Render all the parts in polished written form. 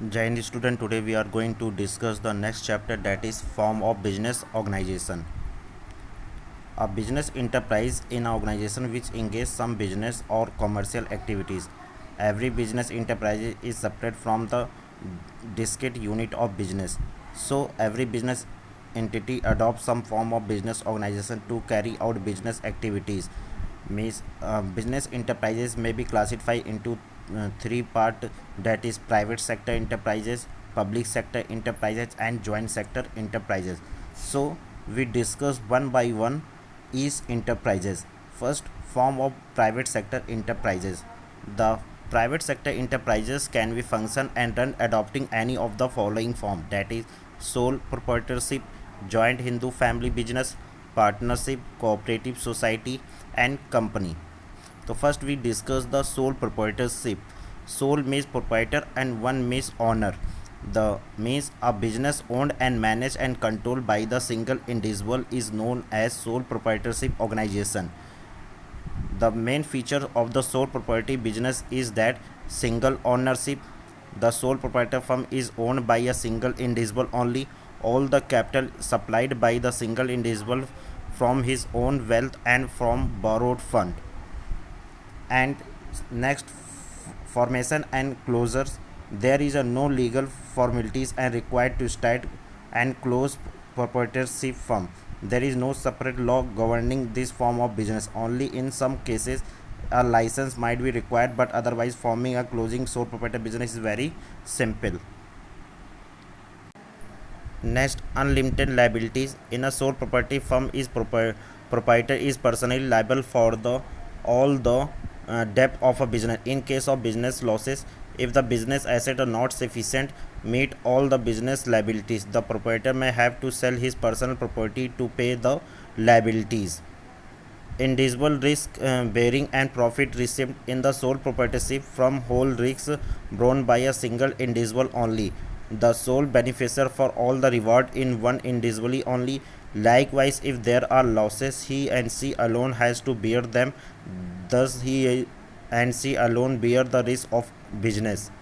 Jai Hind student, today we are going to discuss the next chapter, that is form of business organization. A business enterprise in an organization which engages some business or commercial activities. Every business enterprise is separate from the discrete unit of business. So every business entity adopts some form of business organization to carry out business activities. Means business enterprises may be classified into three part, that is private sector enterprises, public sector enterprises, and joint sector enterprises. So we discuss one by one each enterprises. First, form of private sector enterprises. The private sector enterprises can be function and run adopting any of the following form, that is sole proprietorship, joint Hindu family business, partnership, cooperative society, and company. So first we discuss the sole proprietorship. Sole means proprietor and one means owner. The means a business owned and managed and controlled by the single individual is known as sole proprietorship organization. The main feature of the sole proprietorship business is that single ownership. The sole proprietor firm is owned by a single individual only. All the capital supplied by the single individual from his own wealth and from borrowed fund. And next, formation and closures. There is a no legal formalities and required to start and close proprietorship firm. There is no separate law governing this form of business. Only in some cases a license might be required, but otherwise forming a closing sole proprietor business is very simple. Next, unlimited liabilities. In a sole property firm, is proprietor is personally liable for the all the debt of a business. In case of business losses, if the business assets are not sufficient meet all the business liabilities, the proprietor may have to sell his personal property to pay the liabilities. Individual risk bearing and profit received in the sole proprietorship from whole risks borne by a single individual only. The sole beneficiary for all the reward in one individually only. Likewise, if there are losses, he and she alone has to bear them. Thus, he and she alone bear the risk of business.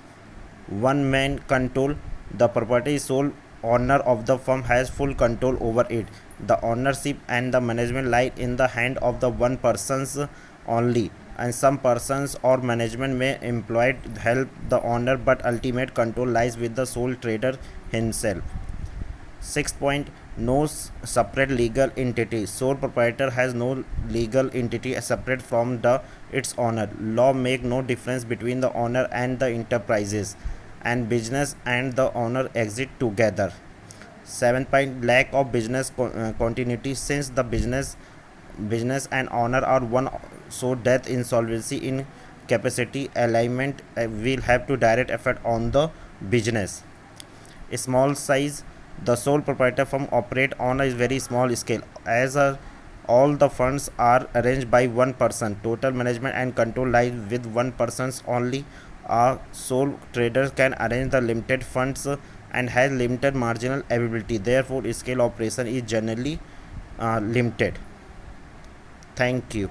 One man control. The property sole owner of the firm has full control over it. The ownership and the management lie in the hand of the one person's only, and some persons or management may employ help the owner, but ultimate control lies with the sole trader himself. Sixth point, no separate legal entity. Sole proprietor has no legal entity separate from the its owner. Law make no difference between the owner and the enterprises, and business and the owner exist together. 7 point, lack of business continuity. Since the business and owner are one, so death, insolvency, incapacity, alignment will have to direct effect on the business. Small size. The sole proprietor firm operate on a very small scale, as all the funds are arranged by one person. Total management and control lies with one person's only. A sole trader can arrange the limited funds and has limited marginal availability. Therefore, scale operation is generally limited. Thank you.